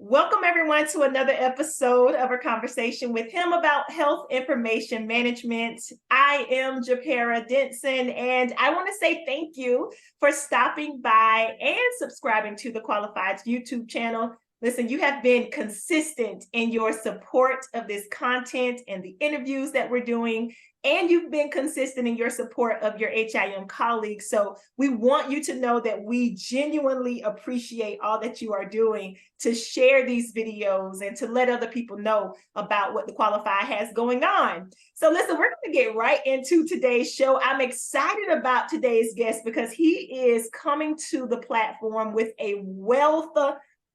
Welcome everyone to another episode of our conversation with him about health information management. I am Japera Denson, and I want to say thank you for stopping by and subscribing to the Qualified's YouTube channel. Listen, you have been consistent in your support of this content and the interviews that we're doing, and you've been consistent in your support of your H.I.M colleagues. So we want you to know that we genuinely appreciate all that you are doing to share these videos and to let other people know about what the Qualified has going on. So listen, we're going to get right into today's show. I'm excited about today's guest because he is coming to the platform with a wealth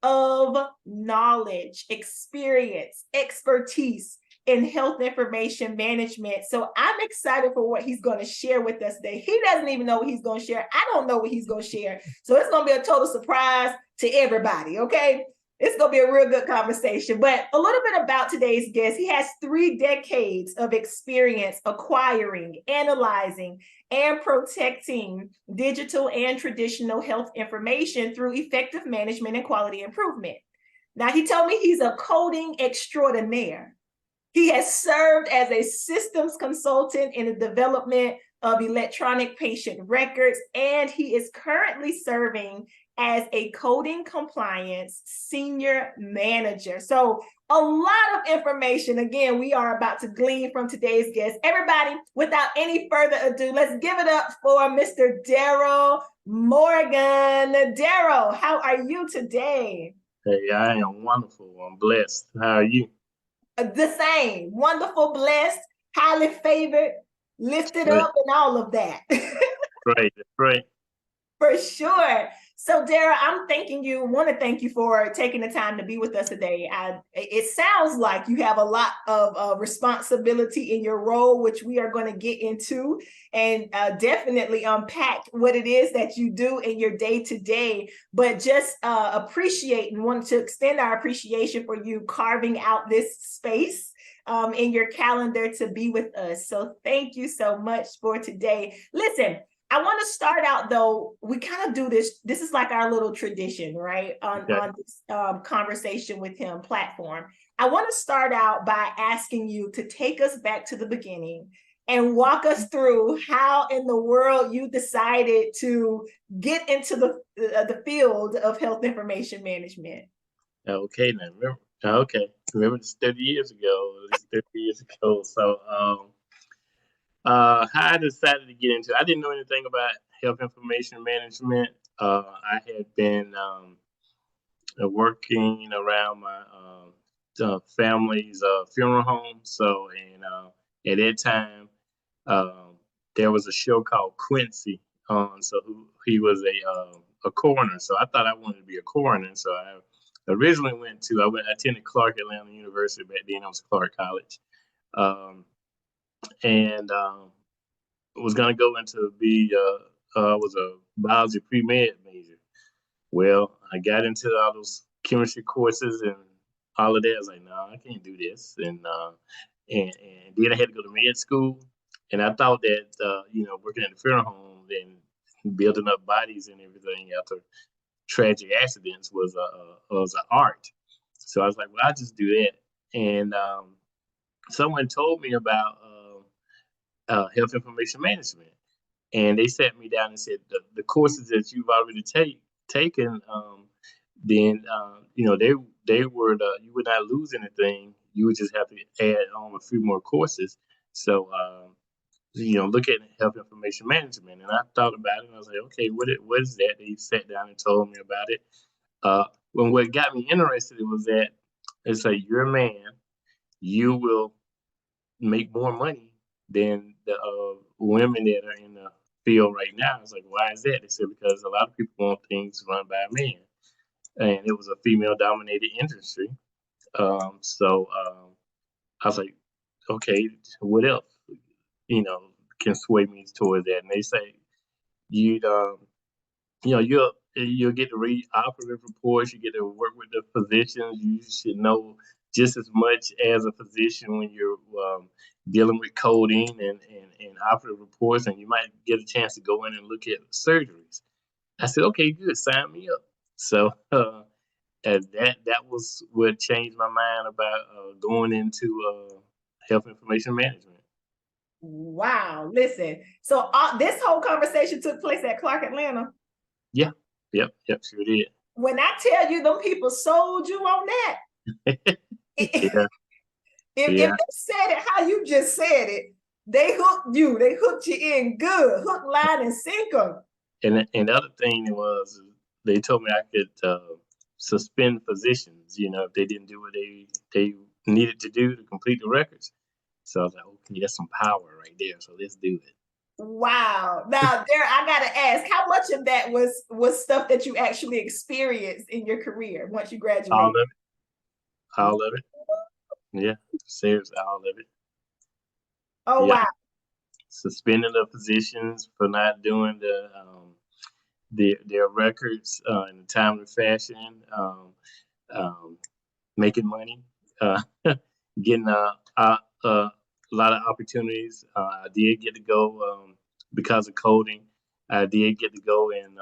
of knowledge, experience, expertise in health information management. So I'm excited for what he's going to share with us today. He doesn't even know what he's going to share. I don't know what he's going to share. So it's going to be a total surprise to everybody, okay? It's going to be a real good conversation. But a little bit about today's guest. He has 3 decades of experience acquiring, analyzing, and protecting digital and traditional health information through effective management and quality improvement. Now, he told me he's a coding extraordinaire. He has served as a systems consultant in the development of electronic patient records, and he is currently serving as a coding compliance senior manager. So a lot of information, again, we are about to glean from today's guest. Everybody, without any further ado, let's give it up for Mr. Darryl Morgan. Darryl, how are you today? Hey, I am wonderful. I'm blessed. How are you? The same. Wonderful, blessed, highly favored, lifted Great. up, and all of that. Great. Great. For sure. So, Darryl, want to thank you for taking the time to be with us today. It sounds like you have a lot of responsibility in your role, which we are going to get into and definitely unpack what it is that you do in your day-to-day, but just appreciate and want to extend our appreciation for you carving out this space in your calendar to be with us. So thank you so much for today. Listen, I want to start out, though, we kind of do this. This is like our little tradition, right? On this conversation with him platform. I want to start out by asking you to take us back to the beginning and walk us through how in the world you decided to get into the field of health information management. Okay, now remember this 30 years ago. So how I decided to get into it, I didn't know anything about health information management. I had been working around my family's funeral home. So, and at that time, there was a show called Quincy on. So he was a coroner. So I thought I wanted to be a coroner. So I originally I attended Clark Atlanta University. Back then it was Clark College. And was going to go into was a biology pre-med major. Well, I got into all those chemistry courses and all of that. I was like, no, I can't do this. And then I had to go to med school. And I thought that, working at the funeral home and building up bodies and everything after tragic accidents was an art. So I was like, well, I'll just do that. And someone told me about health information management. And they sat me down and said, the courses that you've already taken, then, they were, you would not lose anything. You would just have to add on a few more courses. So, look at health information management. And I thought about it and I was like, okay, what is that? They sat down and told me about it. When what got me interested was that it's like, you're a man, you will make more money than the women that are in the field right now. It's like, why is that? They said, because a lot of people want things run by a man. And it was a female-dominated industry. So I was like, okay, what else, can sway me towards that? And they say, you'll get to read operative reports. You get to work with the physicians. You should know just as much as a physician when you're dealing with coding and operative reports, and you might get a chance to go in and look at surgeries. I said, okay, good, sign me up. So And that was what changed my mind about going into health information management. Wow. Listen, so this whole conversation took place at Clark Atlanta. Yeah. Yep. Sure did. When I tell you them people sold you on that, Yeah. if they said it how you just said it, they hooked you. They hooked you in good, hook, line, and sinker. And the other thing was they told me I could suspend physicians, if they didn't do what they needed to do to complete the records. So I was like, okay, that's some power right there. So let's do it. Wow. Now, there, I gotta ask, how much of that was stuff that you actually experienced in your career once you graduated? All of it. All of it. Yeah, seriously, all of it. Oh, yeah. wow. Suspending the physicians for not doing their records in a timely fashion, making money, getting a lot of opportunities. I did get to go because of coding. I did get to go and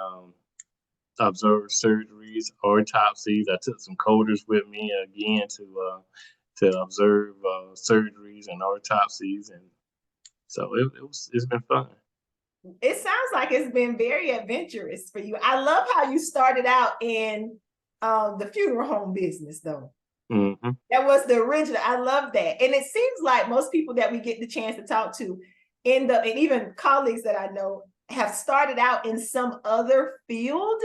observe surgeries, autopsies. I took some coders with me again to observe surgeries and autopsies, and so it's been fun. It sounds like it's been very adventurous for you. I love how you started out in the funeral home business, though. Mm-hmm. That was the original. I love that. And it seems like most people that we get the chance to talk to end up, and even colleagues that I know, have started out in some other field,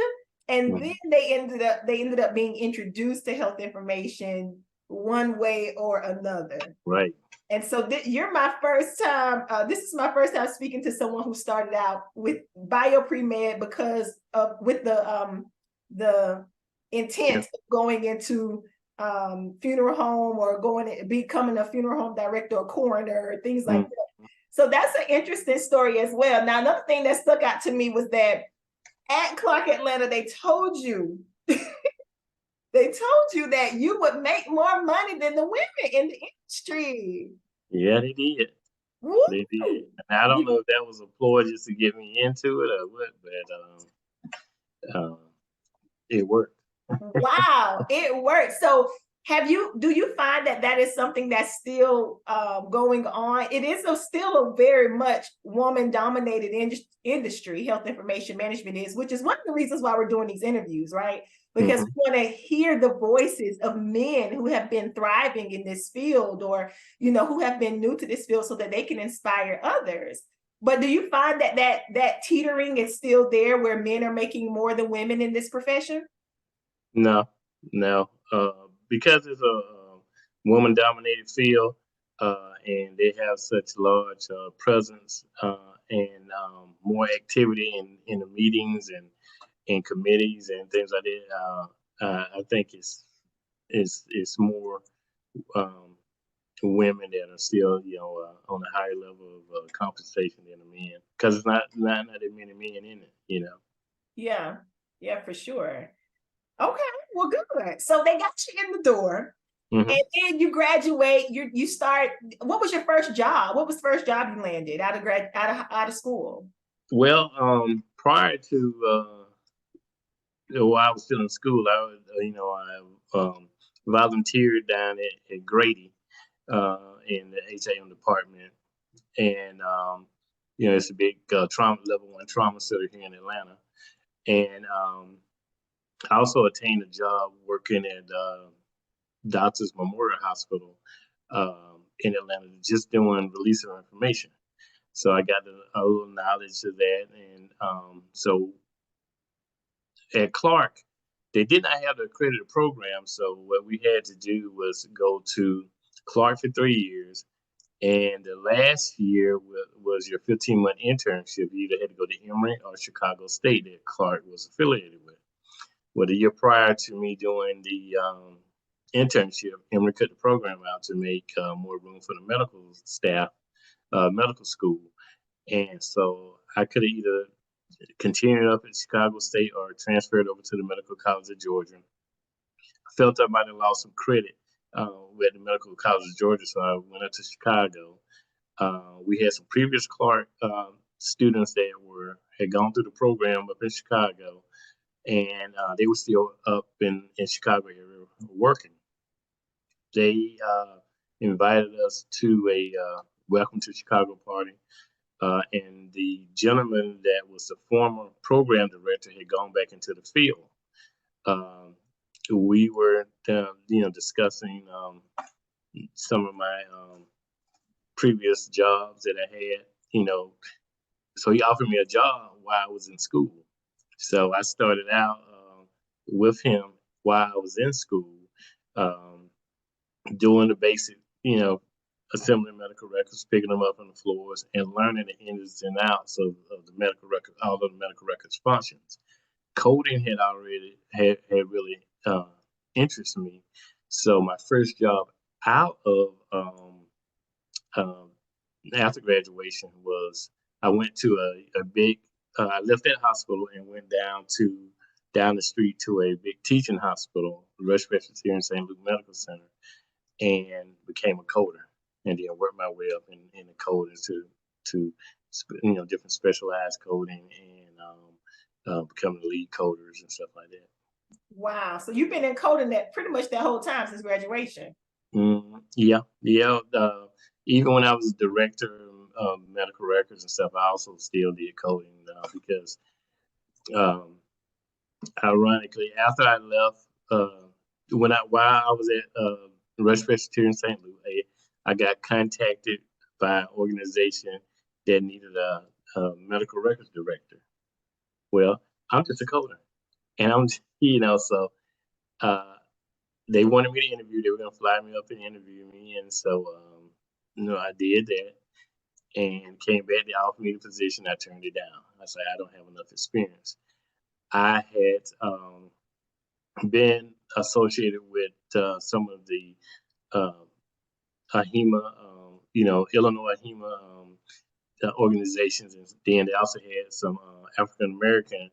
and then they ended up being introduced to health information one way or another. Right. And so you're my first time. This is my first time speaking to someone who started out with bio pre-med because of with the intent of going into funeral home or becoming a funeral home director or coroner or things like that. So that's an interesting story as well. Now, another thing that stuck out to me was that at Clark Atlanta, they told you that you would make more money than the women in the industry. Yeah, they did. Woo! They did. And I don't know if that was a ploy just to get me into it or what, but it worked. Wow, it worked. So do you find that is something that's still going on? It is still a very much woman dominated industry, health information management is, which is one of the reasons why we're doing these interviews, right? Because we want to hear the voices of men who have been thriving in this field, or who have been new to this field, so that they can inspire others. But do you find that teetering is still there, where men are making more than women in this profession? No. Because it's a woman-dominated field, and they have such large presence and more activity in the meetings and in committees and things like that. I think it's more women that are still on a higher level of compensation than the men, because it's not that many men in it. Yeah, for sure. Okay, well, good. So they got you in the door, and then you graduate. You start. What was your first job? What was the first job you landed out of school? Well, prior to while I was still in school, I volunteered down at Grady in the H.I.M department, and it's a big level 1 trauma center here in Atlanta, and I also attained a job working at Doctors Memorial Hospital in Atlanta, just doing release of information. So I got a little knowledge of that, and so at Clark, they did not have the accredited program. So what we had to do was go to Clark for 3 years, and the last year was your 15-month internship. You either had to go to Emory or Chicago State that Clark was affiliated with. Well, the year prior to me doing the internship, Emory cut the program out to make more room for the medical staff, medical school. And so I could have either continued up at Chicago State or transferred over to the Medical College of Georgia. I felt I might have lost some credit at the Medical College of Georgia, so I went up to Chicago. We had some previous Clark students that had gone through the program up in Chicago, and they were still up in Chicago area working. They invited us to a welcome to Chicago party. And the gentleman that was the former program director had gone back into the field. We were, discussing some of my previous jobs that I had, so he offered me a job while I was in school. So I started out with him while I was in school, um, doing the basic, assembling medical records, picking them up on the floors, and learning the ins and outs of the medical record, all of the medical records functions. Coding had really interested me. So my first job out of um, after graduation was I went to a big. I left that hospital and went down the street to a big teaching hospital, Rush Presbyterian St. Luke Medical Center, and became a coder, and then worked my way up in the coding to different specialized coding and becoming lead coders and stuff like that. Wow. So you've been in coding that pretty much that whole time since graduation. Yeah. Even when I was director of medical records and stuff, I also still did coding because, ironically, after I left, while I was at Rush Presbyterian St. Louis, I got contacted by an organization that needed a medical records director. Well, I'm just a coder, and I'm, so they wanted me to interview. They were going to fly me up and interview me, and so I did that and came back. They offered me the position. I turned it down. I said I don't have enough experience. I had been associated with some of the H.I.M, Illinois H.I.M organizations, and then they also had some African American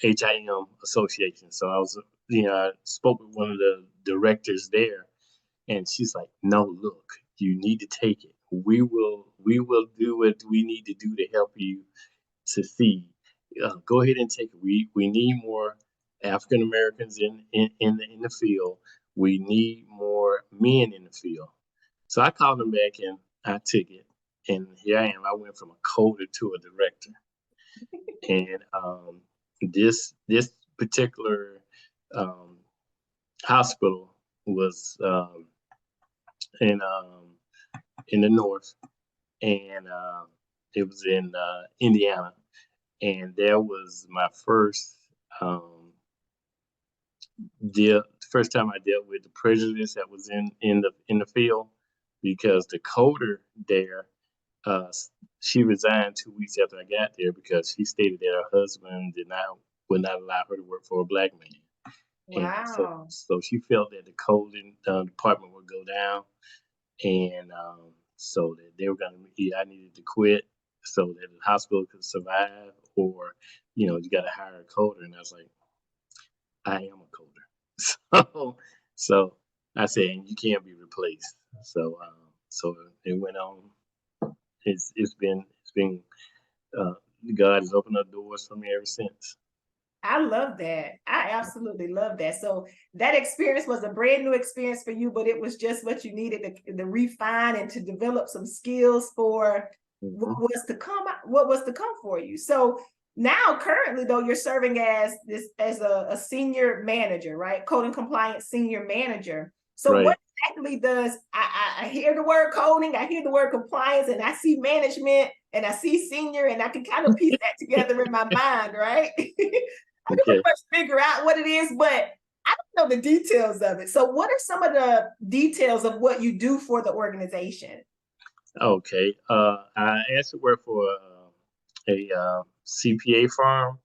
H.I.M association. So I spoke with one of the directors there, and she's like, "No, look, you need to take it. We will do what we need to do to help you succeed. Go ahead and take it. We need more African Americans in the field. We need more men in the field." So I called them back and I took it, and here I am. I went from a coder to a director, and this particular hospital was in the north, and it was in Indiana, and there was my first first time I dealt with the prejudice that was in the field, because the coder there, she resigned 2 weeks after I got there because she stated that her husband would not allow her to work for a black man. Wow. And so she felt that the coding department would go down, and so that they were I needed to quit so that the hospital could survive, or you got to hire a coder. And I was like, I am a coder. So I said, you can't be replaced. So it went on. It's been God has opened up doors for me ever since. I love that. I absolutely love that. So that experience was a brand new experience for you, but it was just what you needed to refine and to develop some skills for what was to come for you. So now currently though, you're serving as a senior manager, right? Coding compliance senior manager. So right. What exactly does I hear the word coding, I hear the word compliance, and I see management and I see senior, and I can kind of piece that together in my mind, right? I can pretty much figure out what it is, but I don't know the details of it. So what are some of the details of what you do for the organization? Okay. I actually work for a CPA firm,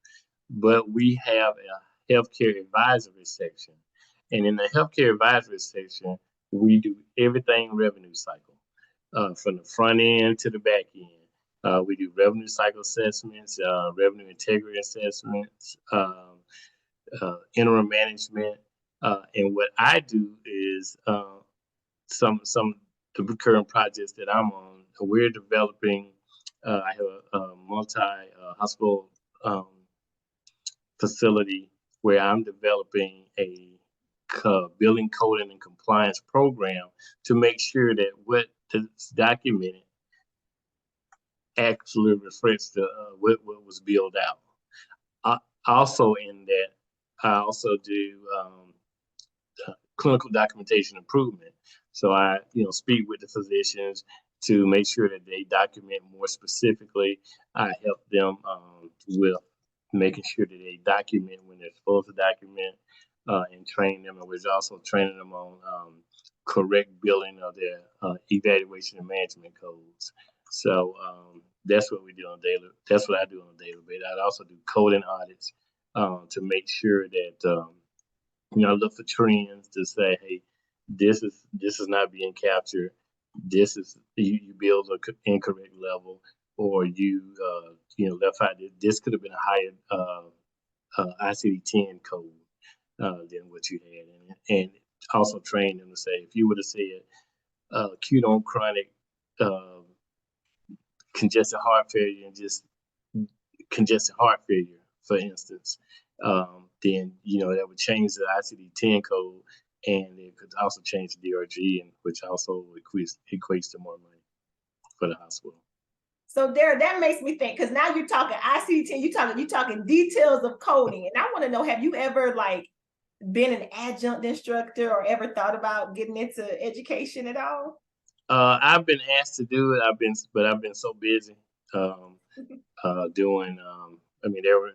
but we have a healthcare advisory section. And in the healthcare advisory section, we do everything revenue cycle, from the front end to the back end. We do revenue cycle assessments, revenue integrity assessments, interim management. And what I do is some the current projects that I'm on. We're developing. I have a multi hospital facility where I'm developing a building coding and compliance program to make sure that what is documented actually reflects what was built out. Also in that, I also do clinical documentation improvement. So I, speak with the physicians to make sure that they document more specifically. I help them with making sure that they document when they're supposed to document, and train them. And we're also training them on correct billing of their evaluation and management codes. So that's what we do on daily. That's what I do on a daily basis. I also do coding audits to make sure that I look for trends to say, hey, this is not being captured. This is you build an incorrect level, or you left out. This could have been a higher ICD-10 code than what you had, and also train them to say, if you would have said acute on chronic congestive heart failure and just congestive heart failure, for instance, then that would change the ICD-10 code, and it could also change the DRG, and which also equates to more money for the hospital. So Darryl, that makes me think, because now you're talking ICD-10, you're talking details of coding, and I want to know, have you ever been an adjunct instructor or ever thought about getting into education at all? I've been asked to do it. I've been so busy doing. There were,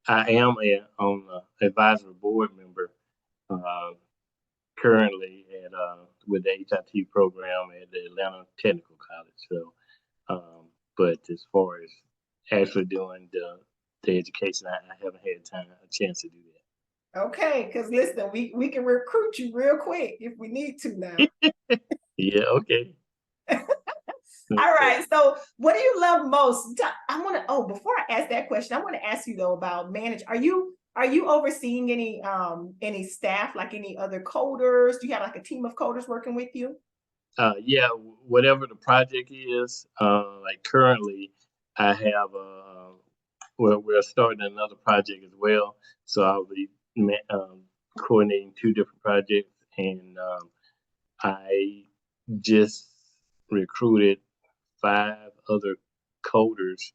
I am on the advisory board member currently at with the HIT program at the Atlanta Technical College. So, but as far as actually doing the education, I haven't had a chance to do that. Okay, because listen, we can recruit you real quick if we need to now. Yeah, okay. All right. So what do you love most? Before I ask that question, I want to ask you though about manage. Are you overseeing any staff, like any other coders? Do you have like a team of coders working with you? Yeah, whatever the project is, like currently I have we're starting another project as well. So I'll be coordinating two different projects, and I just recruited 5 other coders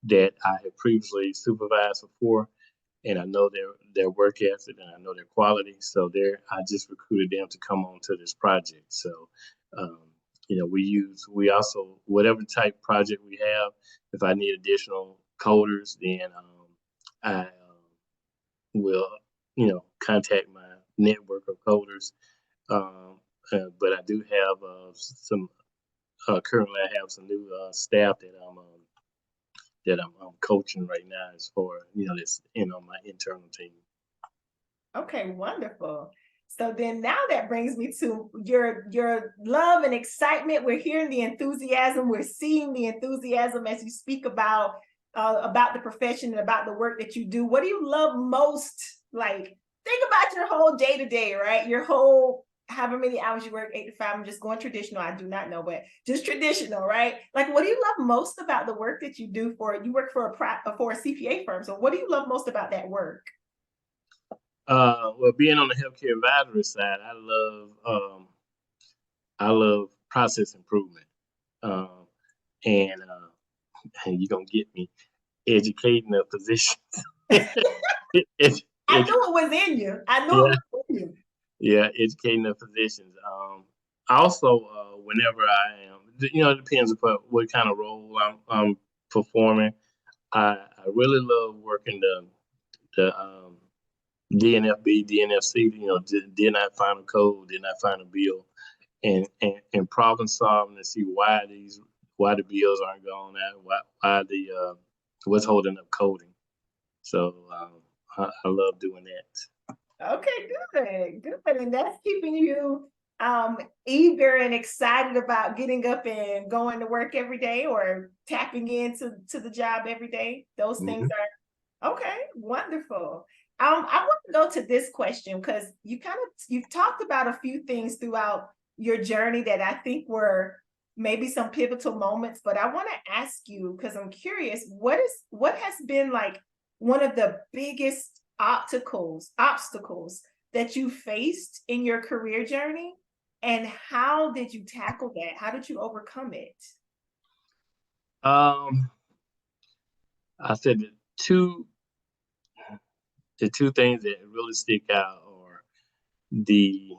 that I had previously supervised before, and I know their work ethic and I know their quality. So I just recruited them to come on to this project. So we also, whatever type project we have, if I need additional coders, then I will contact my network of coders. But I do have some. Currently, I have some new staff that I'm coaching right now, as far that's my internal team. Okay, wonderful. So then now that brings me to your love and excitement. We're hearing the enthusiasm. We're seeing the enthusiasm as you speak about the profession and about the work that you do. What do you love most? Like, think about your whole day to day, right? Your whole however many hours you work, 8 to 5. I'm just going traditional. I do not know, but just traditional, right? Like, what do you love most about the work that you do you work for a CPA firm. So what do you love most about that work? Well, being on the healthcare advisory side, I love process improvement, and you're gonna get me educating the physicians. I knew it was in you. I knew it was in you. Yeah, educating the physicians. Also, whenever I am, it depends upon what kind of role I'm performing. I really love working the DNFB, DNFC, did not find a code, did not find a bill, and problem solving to see why the bills aren't going out, why what's holding up coding. So I love doing that. Okay, good. And that's keeping you eager and excited about getting up and going to work every day, or tapping into the job every day. Those things are okay, wonderful. I want to go to this question because you've talked about a few things throughout your journey that I think were maybe some pivotal moments, but I want to ask you, because I'm curious, what has been like one of the biggest obstacles that you faced in your career journey, and how did you tackle that? How did you overcome it? Um, I said the two things that really stick out are the,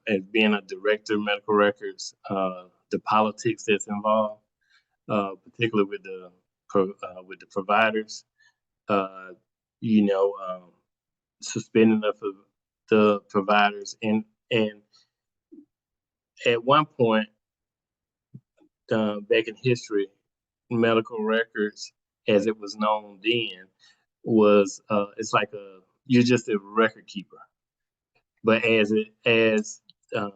as being a director of medical records, the politics that's involved, particularly with the providers, uh, you know, suspending the providers, and at one point, back in history, medical records, as it was known then, was it's like you're just a record keeper. But as um,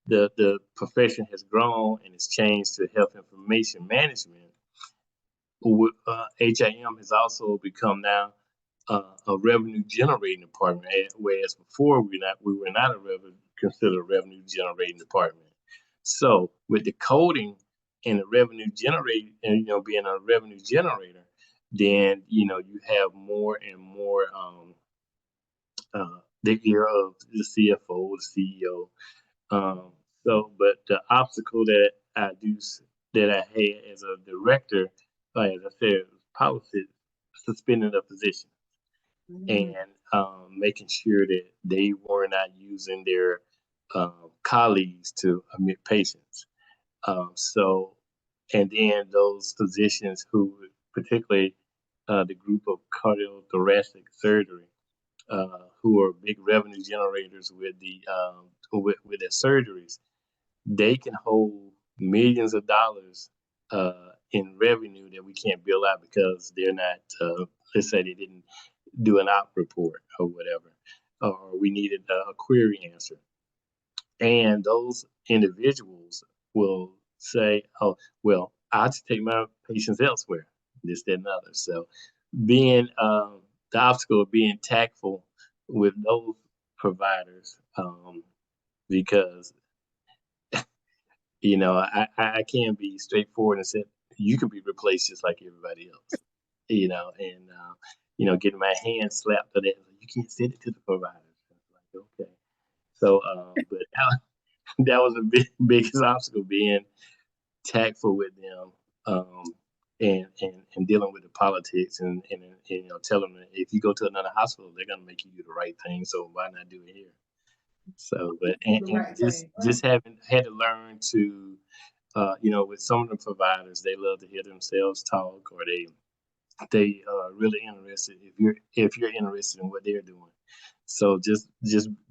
the profession has grown and it's changed to health information management, H.I.M has also become now a revenue generating department, whereas before we were not considered a revenue generating department. So with the coding and the revenue generating, and being a revenue generator, then you have more and more the ear of the CFO, the CEO. But the obstacle that I had as a director, like as I said, was policy, suspending the position, Mm. and making sure that they were not using their colleagues to admit patients. So, and then those physicians who, particularly the group of cardiothoracic surgery, who are big revenue generators with their surgeries, they can hold millions of dollars in revenue that we can't bill out because they're not. Let's say they didn't do an op report or whatever, or we needed a query answer, and those individuals will say, "Oh, well, I'll just take my patients elsewhere." This, that, and other. So, being the obstacle of being tactful with those providers, because I can be straightforward and say you can be replaced just like everybody else. And getting my hand slapped for that, you can't send it to the providers. Like, okay. So, but that was a biggest obstacle, being tactful with them, and dealing with the politics, and telling them if you go to another hospital, they're gonna make you do the right thing. So why not do it here? So, but The and right just thing, right? just having had to learn to, with some of the providers, they love to hear themselves talk, or they are really interested if you're interested in what they're doing. So just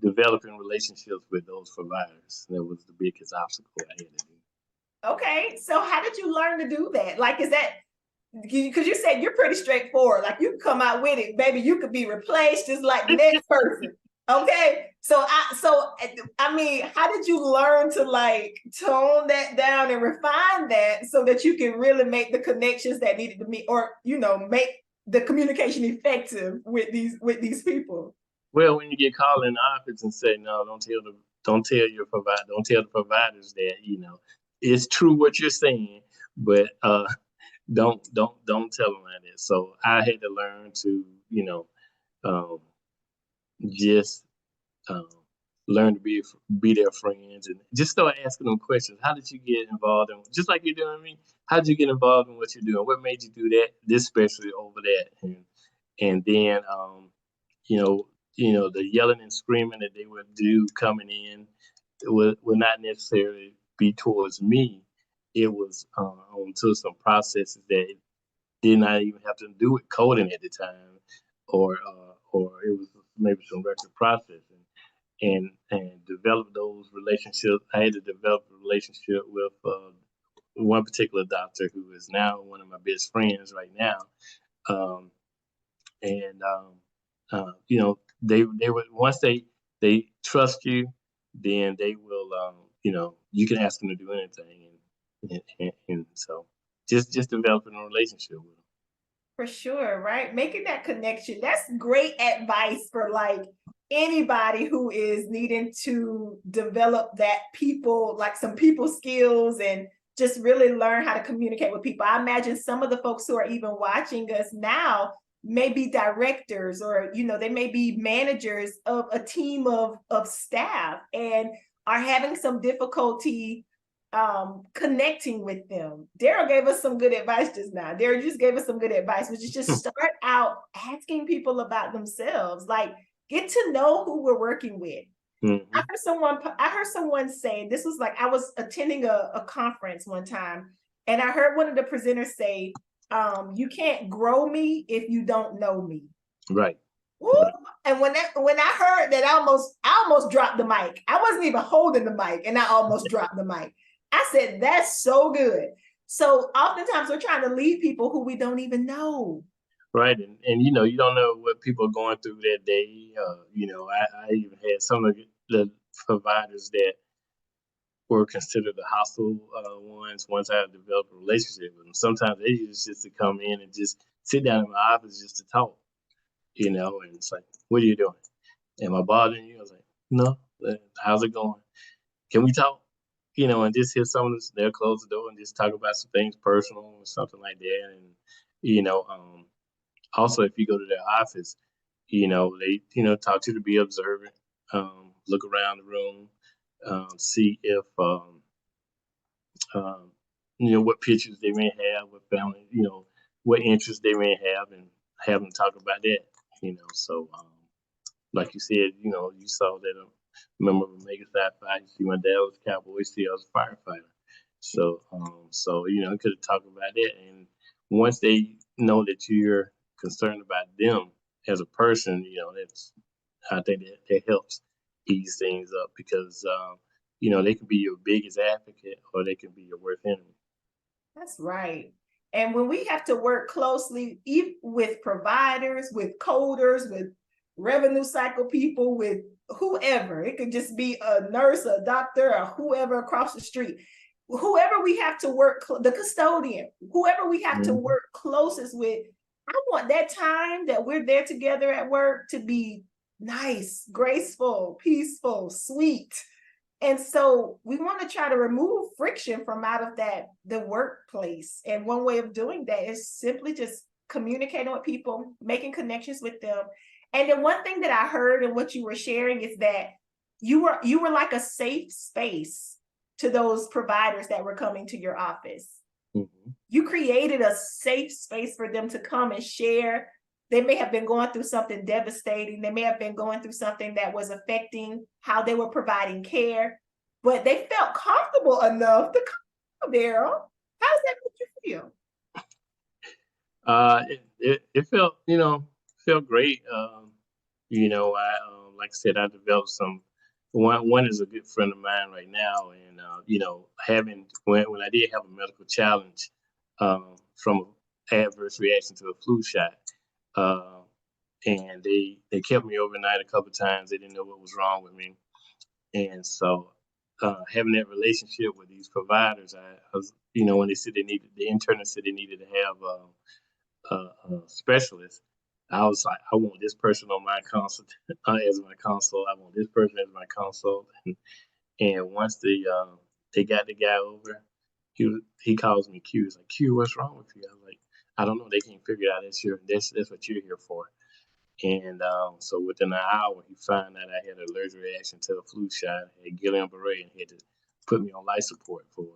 developing relationships with those providers, that was the biggest obstacle I had to do. Okay, so how did you learn to do that? Like, is that because you said you're pretty straightforward, like you can come out with it, baby, you could be replaced just like the next person. Okay, so I mean, how did you learn to like tone that down and refine that so that you can really make the connections that needed to meet, or make the communication effective with these people? Well, when you get called in the office and say, no, don't tell the providers that it's true what you're saying, but don't tell them like that. So I had to learn to um, just um, learn to be their friends, and just start asking them questions. How did you get involved in, just like you're doing me? How did you get involved in what you're doing? What made you do that? This specialty over that, and then you know the yelling and screaming that they would do coming in would not necessarily be towards me. It was onto some processes that did not even have to do with coding at the time, or it was maybe some record processing, and develop those relationships. I had to develop a relationship with one particular doctor who is now one of my best friends right now, um, and they would, once they trust you, then they will, you can ask them to do anything, and so just developing a relationship with them. For sure, right? Making that connection. That's great advice for like anybody who is needing to develop that people, like some people skills and just really learn how to communicate with people. I imagine some of the folks who are even watching us now may be directors, or they may be managers of a team of staff and are having some difficulty connecting with them. Darryl gave us some good advice just now. Darryl just gave us some good advice, which is just start out asking people about themselves, like get to know who we're working with. I heard someone say, this was like, I was attending a conference one time, and I heard one of the presenters say, you can't grow me if you don't know me. Right. Right. And when I heard that, I almost dropped the mic. I wasn't even holding the mic, and I almost dropped the mic. I said, that's so good. So oftentimes we're trying to lead people who we don't even know. Right. And you don't know what people are going through that day. I even had some of the providers that were considered the hostile ones once I developed a relationship with them. Sometimes they used just to come in and just sit down in my office just to talk, and it's like, what are you doing? Am I bothering you? I was like, no. How's it going? Can we talk? And just hear some of this, they'll close the door and just talk about some things personal or something like that. And, also, if you go to their office, they, talk to you to be observant, look around the room, see if, what pictures they may have, what family, what interests they may have, and have them talk about that, So, like you said, you saw that member of Mega Sci-Fi. You see, my dad was a cowboy. See, I was a firefighter. So, could have talked about that. And once they know that you're concerned about them as a person, I think that helps ease things up, because, they can be your biggest advocate or they can be your worst enemy. That's right. And when we have to work closely with providers, with coders, with revenue cycle people, with whoever, it could just be a nurse, a doctor, or whoever across the street, whoever we have to work, the custodian, whoever we have to work closest with, I want that time that we're there together at work to be nice, graceful, peaceful, sweet. And so we want to try to remove friction from out of the workplace. And one way of doing that is simply just communicating with people, making connections with them. And then one thing that I heard in what you were sharing is that you were like a safe space to those providers that were coming to your office. Mm-hmm. You created a safe space for them to come and share. They may have been going through something devastating. They may have been going through something that was affecting how they were providing care, but they felt comfortable enough to come. Darryl, how does that make you feel? It felt, felt great. I like I said, I developed some. One is a good friend of mine right now, and having when I did have a medical challenge from adverse reaction to a flu shot. And they kept me overnight a couple of times. They didn't know what was wrong with me. And so having that relationship with these providers, I was, when they said the internist said they needed to have a specialist, I was like, I want this person on my consult as my consult. I want this person as my consult. And once they got the guy over, he calls me Q. He's like, Q, what's wrong with you? I was like, I don't know. They can't figure it out. That's what you're here for. And so within an hour, he found out I had an allergic reaction to the flu shot, had Guillain-Barré, and he had to put me on life support for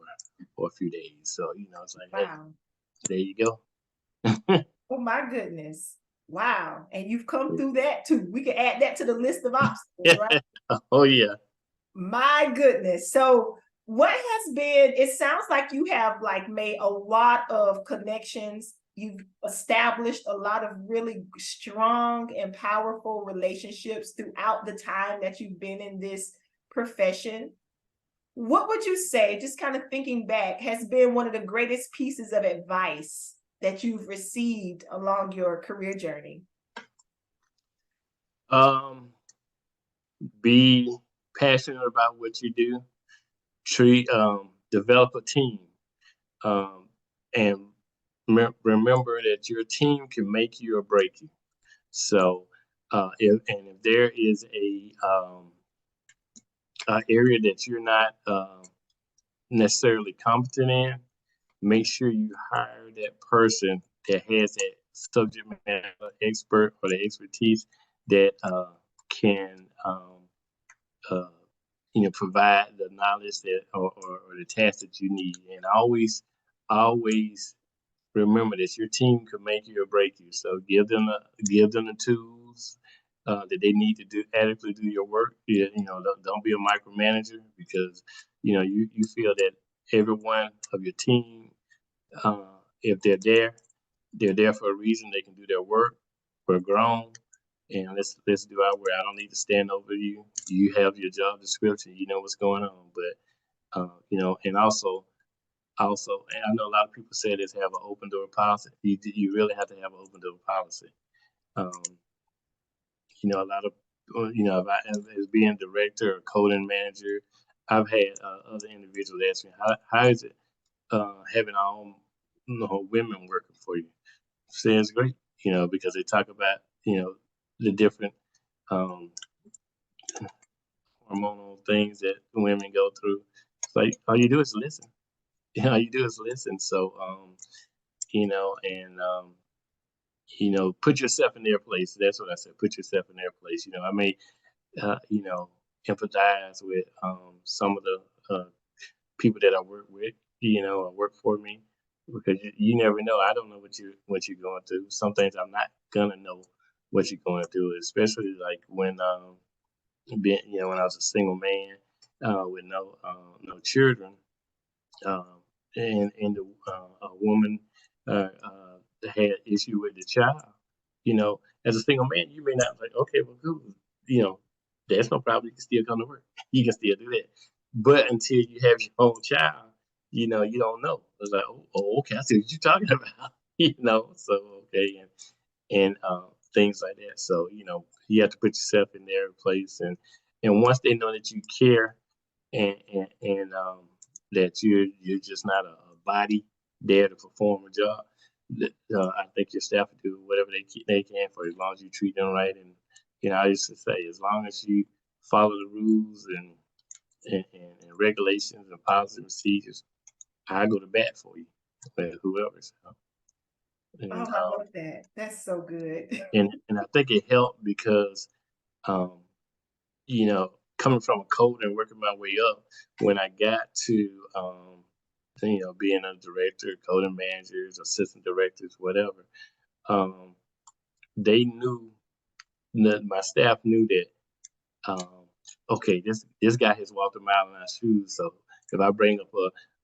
a few days. So, it's like, wow. Hey, there you go. Oh, my goodness. Wow. And you've come through that too. We can add that to the list of obstacles, right? Oh, yeah. My goodness. So what has been, it sounds like you have made a lot of connections. You've established a lot of really strong and powerful relationships throughout the time that you've been in this profession. What would you say, just kind of thinking back, has been one of the greatest pieces of advice that you've received along your career journey? Be passionate about what you do. Develop a team, and remember that your team can make you or break you. So, if there is a area that you're not necessarily competent in, make sure you hire that person that has that subject matter expert or the expertise that can uh, provide the knowledge that or the task that you need. And always remember that your team could make you or break you. So give them the tools that they need to do adequately do your work. Don't be a micromanager, because you feel that every one of your team, if they're there for a reason. They can do their work. We're grown, and let's do our work. I don't need to stand over you. You have your job description. You know what's going on. But and also, and I know a lot of people say this, have an open door policy. You really have to have an open door policy. Um, a lot of as being director or coding manager, I've had other individuals ask me, how is it having our own women working for you? Sounds great, because they talk about the different um, hormonal things that women go through. It's like all you do is listen. All you do is listen. So and put yourself in their place. That's what I said. Put yourself in their place. I may empathize with some of the people that I work with, or work for me, because you never know. I don't know what you're going through. Some things I'm not gonna know what you're going through, especially like when when I was a single man with no children, and a woman had issue with the child. As a single man, you may not like, okay, well, cool, you know, there's no problem. You can still come to work. You can still do that. But until you have your own child, you don't know. It's like, okay, I see what you're talking about. So okay, and things like that. So you have to put yourself in their place, and once they know that you care, and that you're just not a body there to perform a job. I think your staff will do whatever they can for you, as long as you treat them right. And I used to say, as long as you follow the rules and regulations and policy procedures, I go to bat for you, whoever. So, Oh, I love that. That's so good. and I think it helped because um, coming from a code and working my way up, when I got to, being a director, coding managers, assistant directors, whatever, um, they knew that my staff knew that, okay, this guy has walked a mile in our shoes. So if I bring up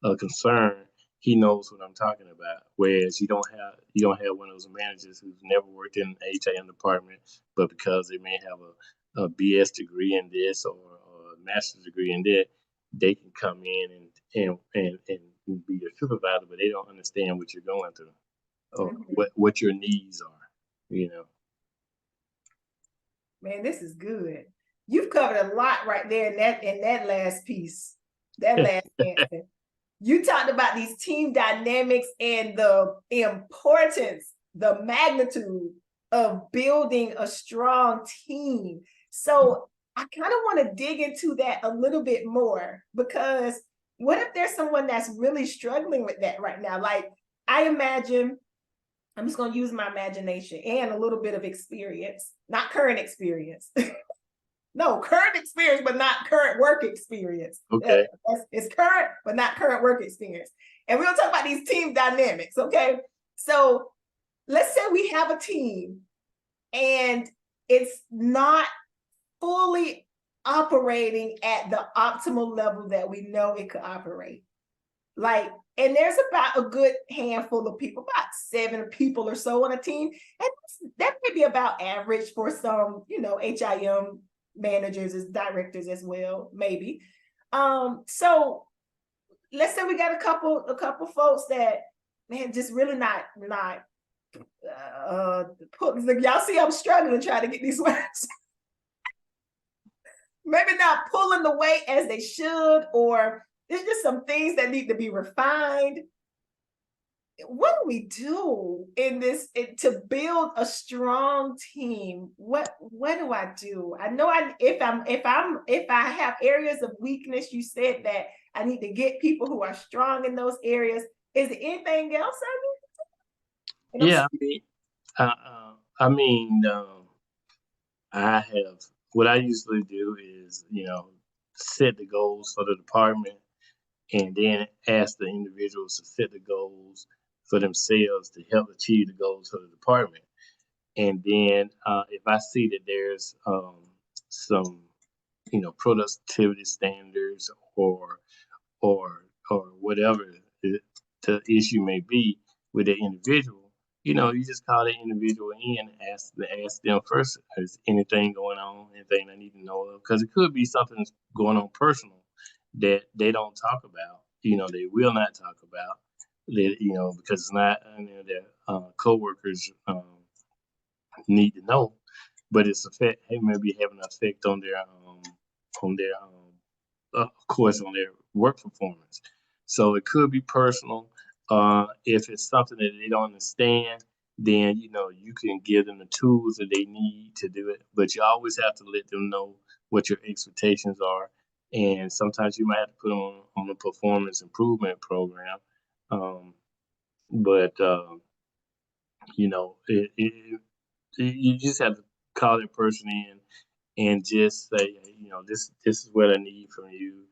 a concern, he knows what I'm talking about. Whereas you don't have one of those managers who's never worked in an H.I.M department, but because they may have a BS degree in this or a master's degree in that, they can come in and be your supervisor, but they don't understand what you're going through or what your needs are. Man, this is good. You've covered a lot right there in that last piece, that last answer. You talked about these team dynamics and the importance, the magnitude of building a strong team. So I kind of want to dig into that a little bit more, because what if there's someone that's really struggling with that right now? Like, I imagine, I'm just going to use my imagination and a little bit of experience, not current experience. No, current experience, but not current work experience. Okay. It's current, but not current work experience. And we're going to talk about these team dynamics, okay? So let's say we have a team and it's not fully operating at the optimal level that we know it could operate. And there's about a good handful of people, about 7 people or so on a team. And that may be about average for some, H.I.M managers as directors as well, maybe. So let's say we got a couple folks that, man, just really not y'all see I'm struggling trying to get these words. Maybe not pulling the weight as they should, or there's just some things that need to be refined. what do we do in this to build a strong team? What do I do? I know if I have areas of weakness, you said that I need to get people who are strong in those areas. Is there anything else I need? And Yeah, I mean, I have what I usually do is, set the goals for the department and then ask the individuals to set the goals for themselves to help achieve the goals for the department. And then if I see that there's some, productivity standards or or whatever the issue may be with the individual, you just call the individual in and ask them first, is anything going on, anything I need to know of? Because it could be something that's going on personal that they don't talk about, they will not talk about that, because it's not, their coworkers need to know, but it may be having an effect on their of course, on their work performance. So it could be personal. If it's something that they don't understand, then you can give them the tools that they need to do it. But you always have to let them know what your expectations are, and sometimes you might have to put them on a performance improvement program. Um, but you just have to call that person in and just say, this is what I need from you.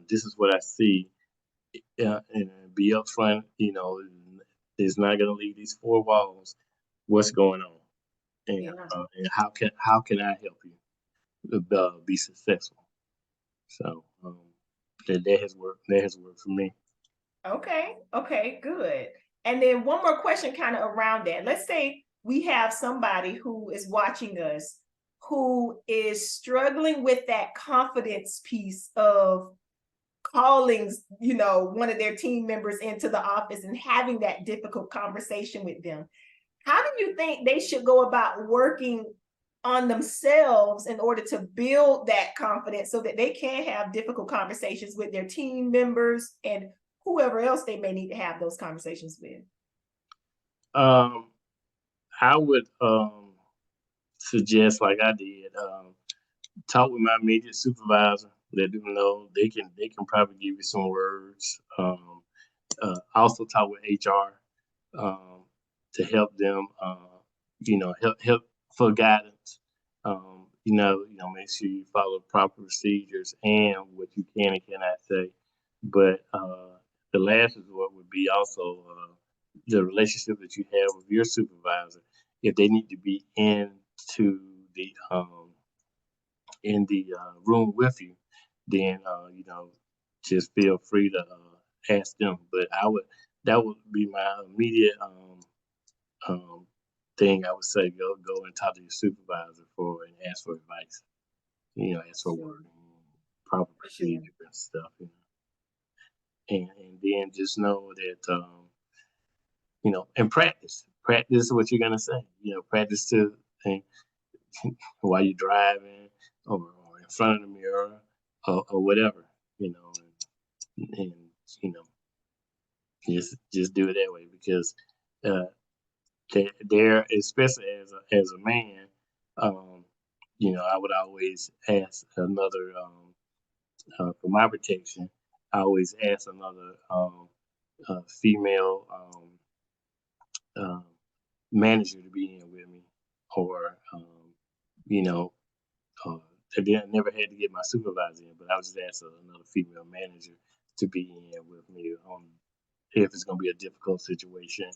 This is what I see, and be upfront. It's not going to leave these four walls. What's going on, yeah. and how can I help you be successful? So that has worked. That has worked for me. Okay. Okay. Good. And then one more question, kind of around that. Let's say we have somebody who is watching us who is struggling with that confidence piece of calling, one of their team members into the office and having that difficult conversation with them. How do you think they should go about working on themselves in order to build that confidence so that they can have difficult conversations with their team members and whoever else they may need to have those conversations with? Um, I would suggest, like I did, talk with my immediate supervisor. Let them know they can probably give you some words. Also talk with HR um, to help them, help for guidance. Make sure you follow proper procedures and what you can and cannot say. But the last resort would be also the relationship that you have with your supervisor. If they need to be into the room with you, then just feel free to ask them. But that would be my immediate um, thing. I would say go and talk to your supervisor and ask for advice. Ask for Sure, word, proper for sure. procedure and stuff. And then just know that and practice. Practice what you're gonna say. Practice to think while you're driving or in front of the mirror or whatever. You know, and you know just do it that way because uh, there, especially as a man, um, I would always ask another for my protection. I always ask another female um, manager to be in with me, or you know, uh, I never had to get my supervisor in, but I was just ask another female manager to be in with me if it's going to be a difficult situation,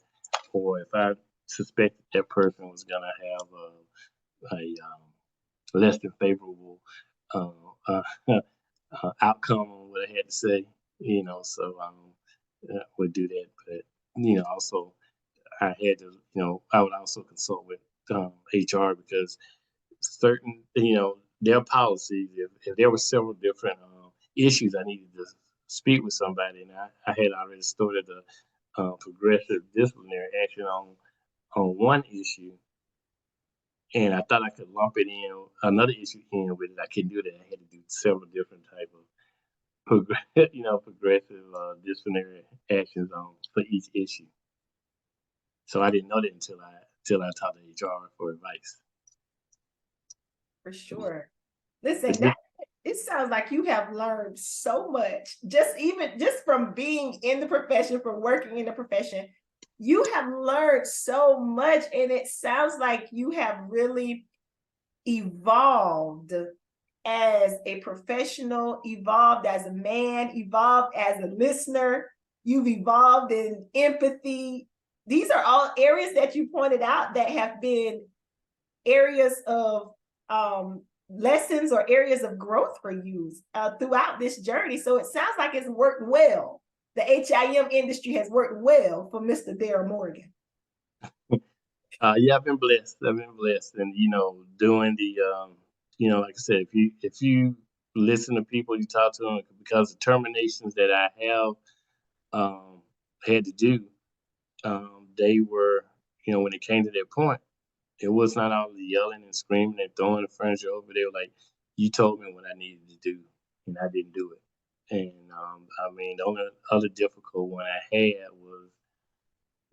or if I suspect that person was going to have a less than favorable uh, uh, outcome on what I had to say. So would do that, but also I had to, I would also consult with HR because certain, their policies, if there were several different issues I needed to speak with somebody, and I had already started a progressive disciplinary action on one issue, and I thought I could lump it in another issue in with it. I couldn't do that. I had to do several different type of progressive disciplinary actions on for each issue. So I didn't know that until I talked to HR for advice. For sure. Listen, But yeah, it sounds like you have learned so much, just from being in the profession, from working in the profession. You have learned so much, and it sounds like you have really evolved as a professional, evolved as a man, evolved as a listener. You've evolved in empathy. These are all areas that you pointed out that have been areas of lessons or areas of growth for you throughout this journey. So it sounds like it's worked well. The H.I.M industry has worked well for Mr. Darryl Morgan. yeah, I've been blessed. And doing the like I said, if you listen to people, you talk to them, because the terminations that I have had to do, they were, when it came to that point, it was not all the yelling and screaming and throwing the furniture over. They were like, "You told me what I needed to do, and I didn't do it." And I mean, the only other difficult one I had was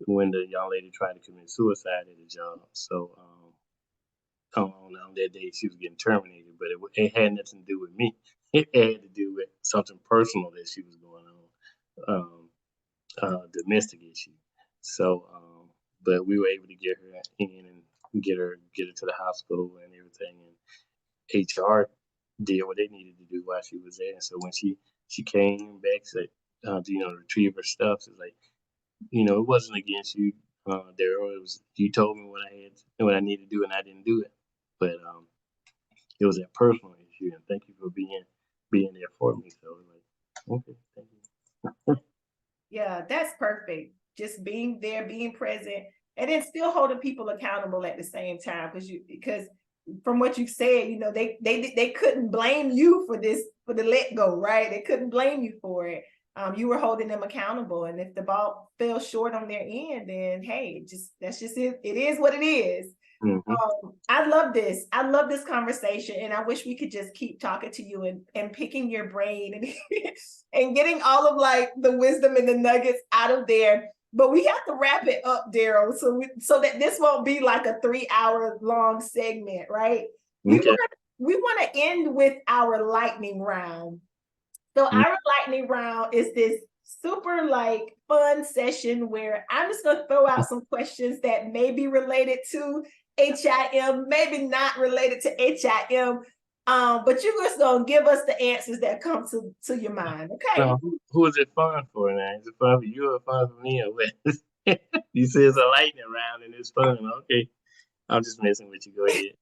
when the young lady tried to commit suicide at the job. So on that day, she was getting terminated, but it had nothing to do with me. It had to do with something personal that she was going on, domestic issue. So, but we were able to get her in and get her to the hospital and everything. And HR did what they needed to do while she was there. So when she came back, said, to retrieve her stuff, it's like, it wasn't against you, Darryl. It was, you told me what I needed to do, and I didn't do it. But it was a personal issue, and thank you for being there for me. So like, okay, thank you. Yeah, that's perfect. Just being there, being present, and then still holding people accountable at the same time. Because from what you've said, they couldn't blame you for this, for the let go, right? They couldn't blame you for it. You were holding them accountable, and if the ball fell short on their end, then hey, that's just it. It is what it is. Mm-hmm. I love this. I love this conversation, and I wish we could just keep talking to you and picking your brain and and getting all of like the wisdom and the nuggets out of there. But we have to wrap it up, Darryl, so that this won't be like a 3-hour long segment, right? Okay. We want to end with our lightning round. So Mm-hmm. our lightning round is this super like fun session where I'm just going to throw out some questions that may be related to H.I.M, maybe not related to H.I.M, but you're just going to give us the answers that come to your mind, okay? Now, who is it fun for now? Is it fun for you or fun for me or what? You say it's a lightning round and it's fun. Okay. I'm just messing with you. Go ahead.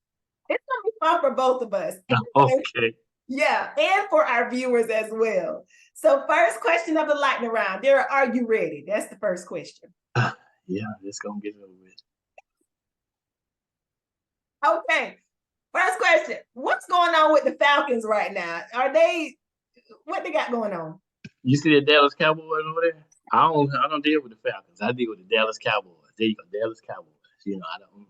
It's going to be fun for both of us. Okay. Yeah, and for our viewers as well. So first question of the lightning round, Darryl, are you ready? That's the first question. Yeah, let's go get it over with. Okay. First question. What's going on with the Falcons right now? What they got going on? You see the Dallas Cowboys over there? I don't deal with the Falcons. I deal with the Dallas Cowboys. There you go, Dallas Cowboys. I don't.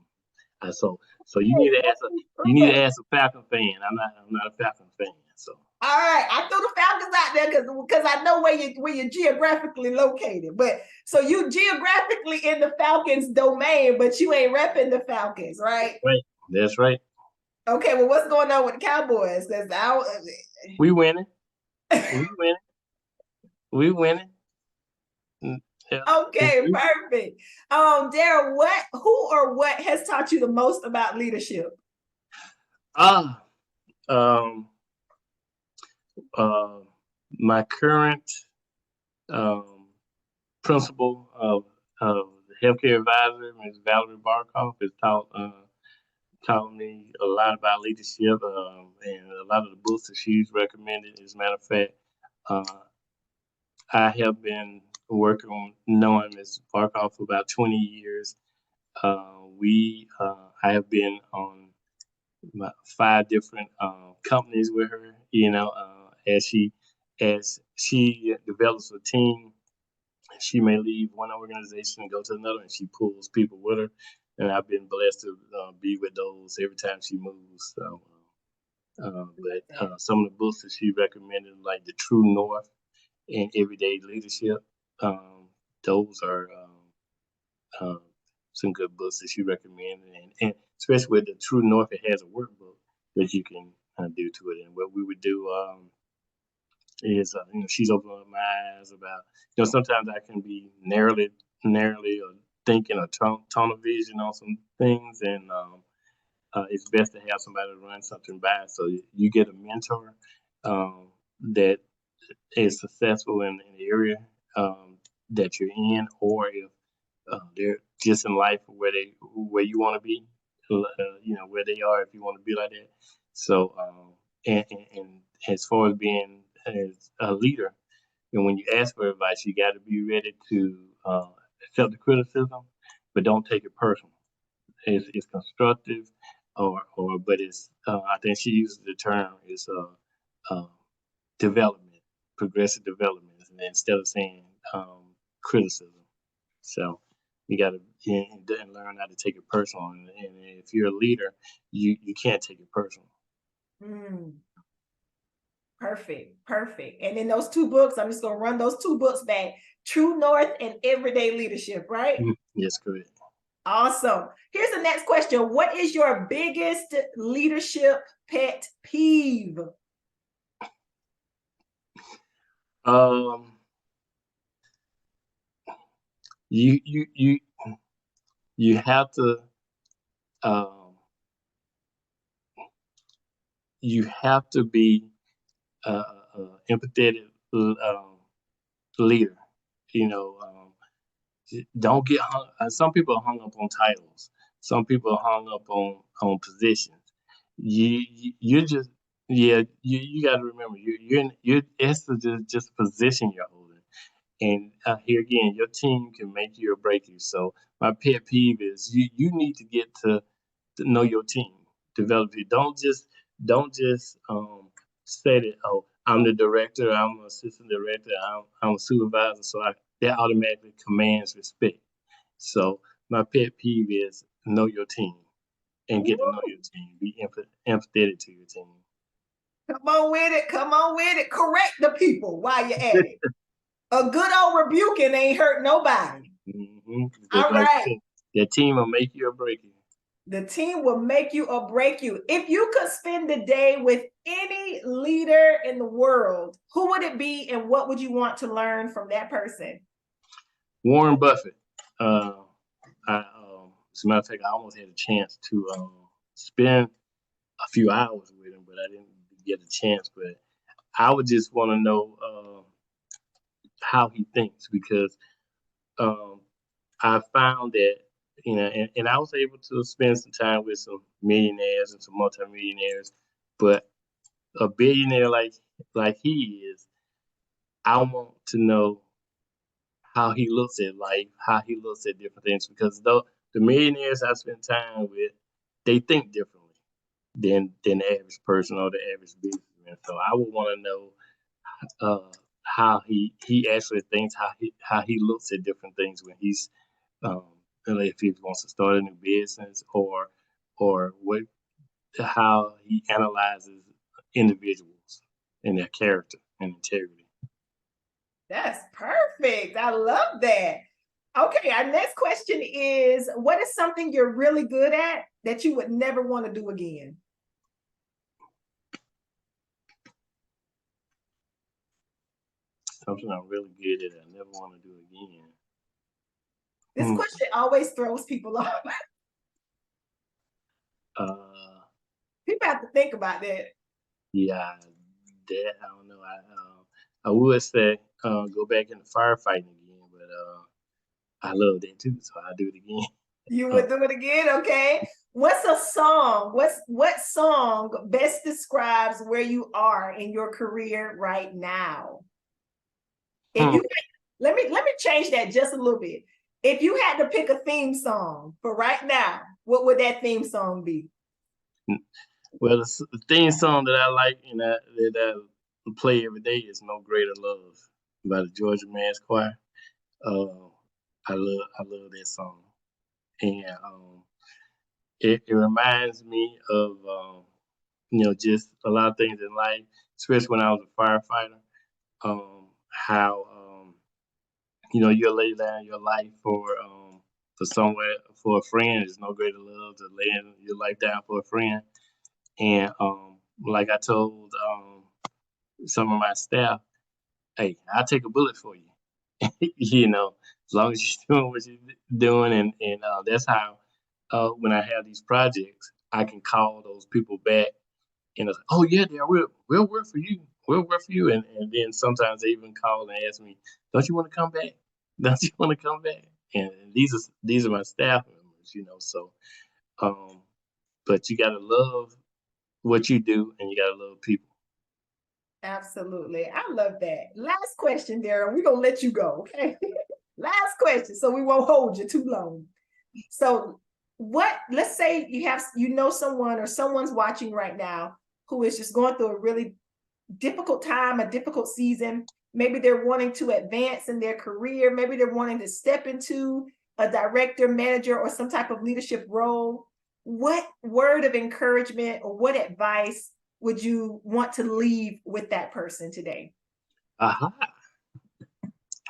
So you need to ask a Falcon fan. I'm not a Falcon fan. So All right, I threw the Falcons out there because I know where you're geographically located. But so you geographically in the Falcons domain, but you ain't repping the Falcons, right? right, that's right. Okay, well, what's going on with the Cowboys? Because We winning. We winning. We winning. Yeah. Okay, perfect. Darryl, who or what has taught you the most about leadership? Ah, um, uh, my current um, principal of the healthcare advisor, Ms. Valerie Barkoff, has taught me a lot about leadership, and a lot of the books that she's recommended. As a matter of fact, uh, I have been working on knowing Ms. Barkoff for about 20 years. I have been on about 5 different companies with her. As she develops a team, she may leave one organization and go to another, and she pulls people with her. And I've been blessed to be with those every time she moves. So But some of the books that she recommended, like The True North and Everyday Leadership, those are some good books that she recommended. And especially with The True North, it has a workbook that you can do to it. And what we would do is, she's opening my eyes about, sometimes I can be narrowly thinking or tunnel vision on some things, and it's best to have somebody to run something by. So you get a mentor that is successful in the area that you're in, or if they're just in life where you want to be, where they are, if you want to be like that. So and as far as being as a leader, and when you ask for advice, you got to be ready to accept the criticism, but don't take it personal. It's constructive, but it's I think she uses the term is development, progressive development, and instead of saying criticism. So you got to learn how to take it personal. And if you're a leader, you can't take it personal. Mm. Perfect. And in those two books, I'm just going to run those two books back: True North and Everyday Leadership, right? Yes, correct. Awesome. Here's the next question. What is your biggest leadership pet peeve? You have to be empathetic leader. Don't get hung. Some people are hung up on titles. Some people are hung up on positions. You just you got to remember you're it's just a position you're holding. And here again, your team can make you or break you. So my pet peeve is you need to get to know your team, develop it. Don't just say that, oh, I'm the director, I'm an assistant director, I'm a supervisor, so that automatically commands respect. So my pet peeve is know your team and get to know your team. Be empathetic to your team. Come on with it. Correct the people while you're at it. A good old rebuking ain't hurt nobody. Mm-hmm. All like right. The team will make you or break you. The team will make you or break you. If you could spend the day with any leader in the world, who would it be and what would you want to learn from that person? Warren Buffett. As a matter of fact, I almost had a chance to spend a few hours with him, but I didn't get a chance. But I would just want to know how he thinks, because I found that, and I was able to spend some time with some millionaires and some multimillionaires, but a billionaire like he is, I want to know how he looks at life, how he looks at different things, because though the millionaires I spend time with, they think differently than the average person or the average businessman. So I would want to know how he actually thinks, how he looks at different things when he's um, if he wants to start a new business, or what how he analyzes individuals and their character and integrity. That's perfect. I love that. Okay, our next question is, what is something you're really good at that you would never want to do again? Something I'm really good at, I never want to do again. This question always throws people off. People have to think about that. Yeah, that I don't know. I would say go back into firefighting again, but I love that too, so I'll do it again. You would do it again, okay? What's a song? What song best describes where you are in your career right now? If you let me change that just a little bit. If you had to pick a theme song for right now, what would that theme song be? Well, the theme song that I like and that I play every day is "No Greater Love" by the Georgia Mass Choir. I love that song, and it reminds me of just a lot of things in life, especially when I was a firefighter. How you'll lay down your life for somewhere for a friend. There's no greater love to lay your life down for a friend. And like I told some of my staff, hey, I'll take a bullet for you. As long as you're doing what you're doing, and that's how when I have these projects, I can call those people back and it's like, oh yeah, we'll work for you. We'll work for you. And then sometimes they even call and ask me, don't you want to come back? Don't you want to come back? And these are my staff members. So but you gotta love what you do and you gotta love people. Absolutely. I love that. Last question, Darryl. We're gonna let you go, okay? Last question, so we won't hold you too long. So let's say someone or someone's watching right now who is just going through a really difficult time, a difficult season. Maybe they're wanting to advance in their career. Maybe they're wanting to step into a director, manager, or some type of leadership role. What word of encouragement or what advice would you want to leave with that person today?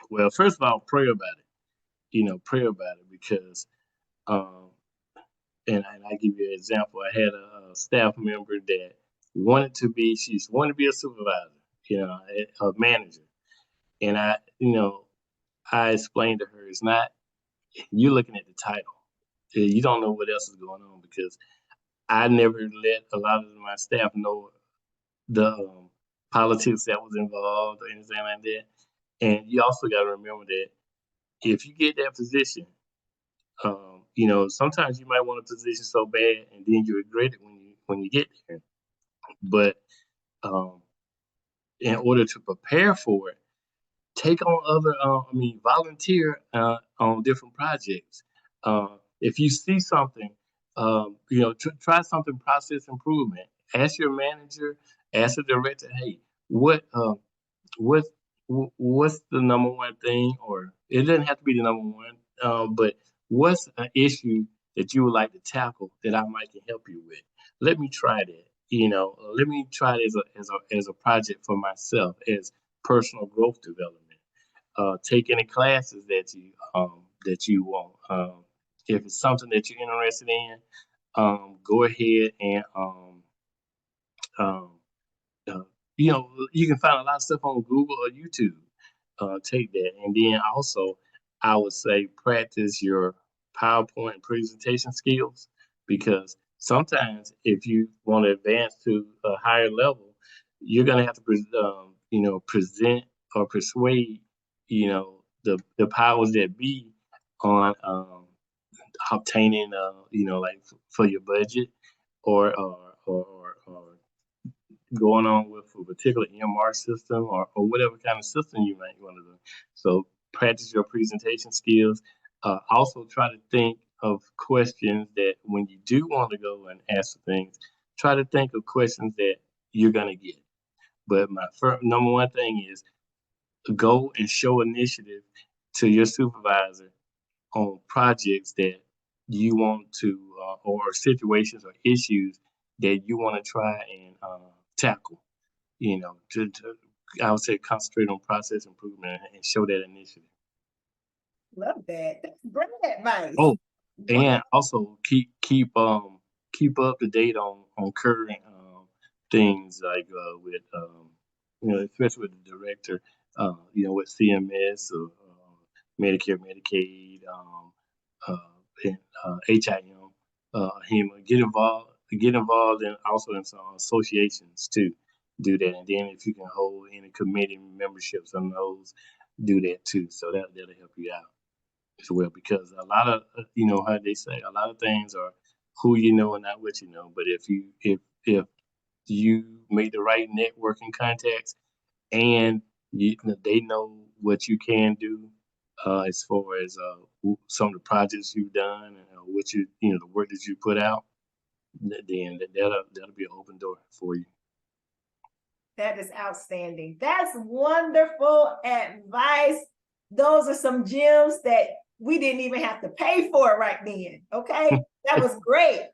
Well, first of all, pray about it. Pray about it because, and I give you an example. I had a staff member that she wanted to be a supervisor, a manager. And I explained to her, it's not, you're looking at the title. You don't know what else is going on because I never let a lot of my staff know the politics that was involved or anything like that. And you also got to remember that if you get that position, sometimes you might want a position so bad and then you regret it when you get there. But in order to prepare for it, take on volunteer on different projects. If you see something, try something process improvement. Ask your manager, ask the director, hey, what's what's the number one thing, or it doesn't have to be the number one, but what's an issue that you would like to tackle that I might can help you with? Let me try that. Let me try it as a project for myself as personal growth development. Take any classes that you want. If it's something that you're interested in, go ahead and um, uh, you can find a lot of stuff on Google or YouTube. Take that, and then also I would say practice your PowerPoint presentation skills because sometimes if you want to advance to a higher level, you're gonna have to present or persuade the powers that be on obtaining like for your budget or going on with a particular EMR system or whatever kind of system you might want to do. So practice your presentation skills. Also try to think of questions that when you do want to go and ask things, try to think of questions that you're going to get. But my number one thing is go and show initiative to your supervisor on projects that you want to, or situations or issues that you want to try and tackle. I would say concentrate on process improvement and show that initiative. Love that. That's great advice. Oh, and also keep up to date on current things like with especially with the director, with CMS or Medicare, Medicaid, and H.I.M. H.I.M. Get involved in also in some associations too. Do that, and then if you can hold any committee memberships on those, do that too. So that'll help you out as well because a lot of how they say a lot of things are who you know and not what you know. But if you make the right networking contacts and they know what you can do as far as some of the projects you've done and what the work that you put out, then that'll be an open door for you. That is outstanding. That's wonderful advice. Those are some gems that we didn't even have to pay for right then. Okay. That was great.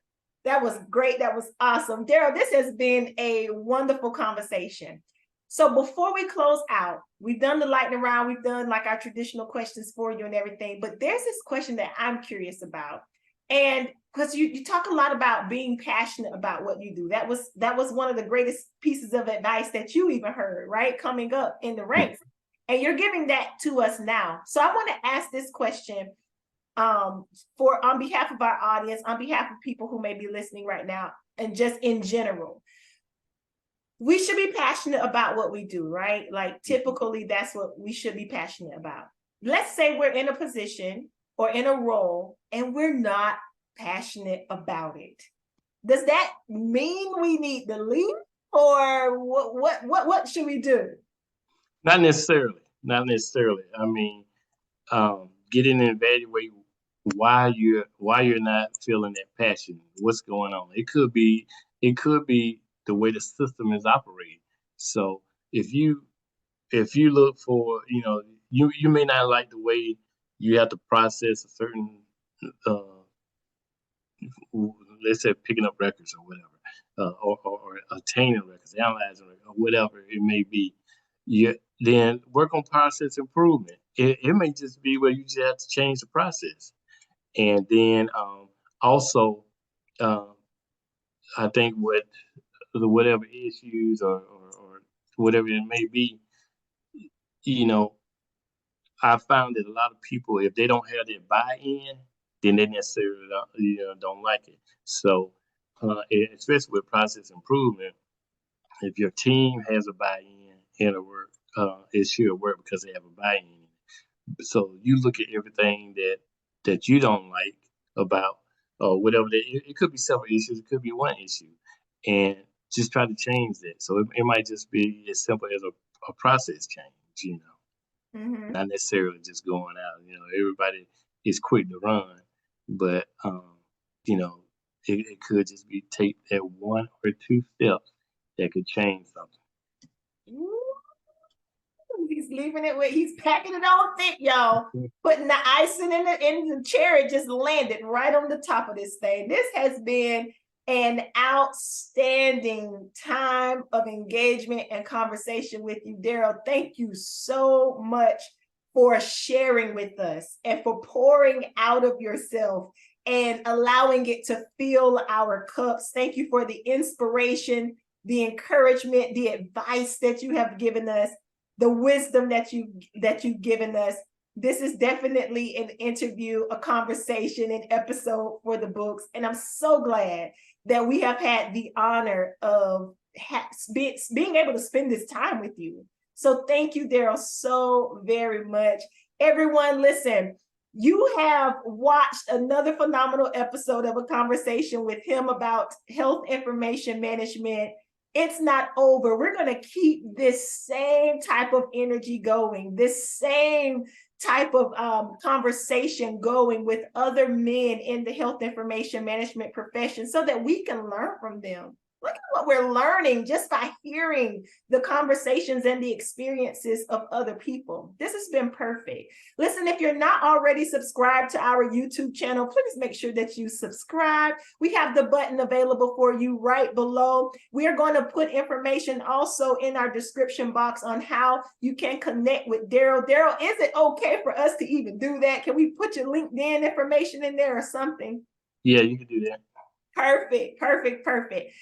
That was great. That was awesome. Darryl, this has been a wonderful conversation. So before we close out, we've done the lightning round, we've done like our traditional questions for you and everything, but there's this question that I'm curious about. And because you talk a lot about being passionate about what you do. That was one of the greatest pieces of advice that you even heard, right? Coming up in the ranks. And you're giving that to us now. So I want to ask this question on behalf of our audience, on behalf of people who may be listening right now, and just in general. We should be passionate about what we do, right? Like typically that's what we should be passionate about. Let's say we're in a position or in a role and we're not passionate about it. Does that mean we need to leave, or what should we do? Not necessarily. Not necessarily. I mean, getting and evaluate why you're not feeling that passion. What's going on? It could be the way the system is operating. So if you look for, you may not like the way you have to process a certain, let's say picking up records or whatever, or obtaining records, analyzing records, or whatever it may be. Then work on process improvement. It may just be where you just have to change the process. And then also, I think whatever issues or whatever it may be, I found that a lot of people, if they don't have that buy-in, then they necessarily don't like it. So, especially with process improvement, if your team has a buy-in, it'll work. It should work because they have a buy-in. So you look at everything that you don't like about whatever it could be several issues, it could be one issue, and just try to change that. So it might just be as simple as a process change, not necessarily just going out. Everybody is quick to run, but it could just be take that one or two steps that could change something. Ooh. He's leaving it with, he's packing it on thick, y'all. Putting the icing in the cherry just landed right on the top of this thing. This has been an outstanding time of engagement and conversation with you, Darryl. Thank you so much for sharing with us and for pouring out of yourself and allowing it to fill our cups. Thank you for the inspiration, the encouragement, the advice that you have given us, the wisdom that you've given us. This is definitely an interview, a conversation, an episode for the books. And I'm so glad that we have had the honor of being able to spend this time with you. So thank you, Darryl, so very much. Everyone, listen, you have watched another phenomenal episode of a conversation with him about health information management. It's not over. We're going to keep this same type of energy going, this same type of conversation going with other men in the health information management profession so that we can learn from them. Look at what we're learning just by hearing the conversations and the experiences of other people. This has been perfect. Listen, if you're not already subscribed to our YouTube channel, please make sure that you subscribe. We have the button available for you right below. We are going to put information also in our description box on how you can connect with Darryl. Darryl, is it okay for us to even do that? Can we put your LinkedIn information in there or something? Yeah, you can do that. Perfect, perfect, perfect.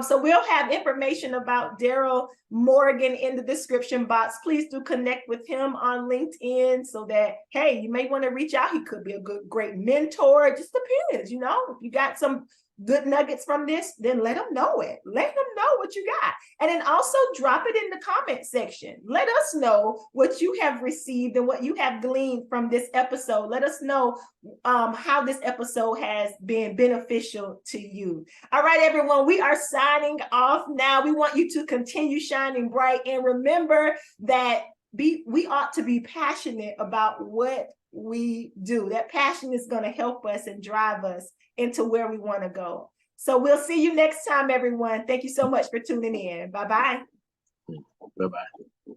So we'll have information about Darryl Morgan in the description box. Please do connect with him on LinkedIn so that, hey, you may want to reach out. He could be a great mentor. It just depends, if you got some good nuggets from this, then let him know it. Let him know what you got. And then also drop it in the comment section. Let us know what you have received and what you have gleaned from this episode. Let us know how this episode has been beneficial to you. All right, everyone, we are signing off now. We want you to continue shining bright. And remember that we ought to be passionate about what we do. That passion is going to help us and drive us into where we want to go. So we'll see you next time, everyone. Thank you so much for tuning in. Bye-bye. Bye-bye.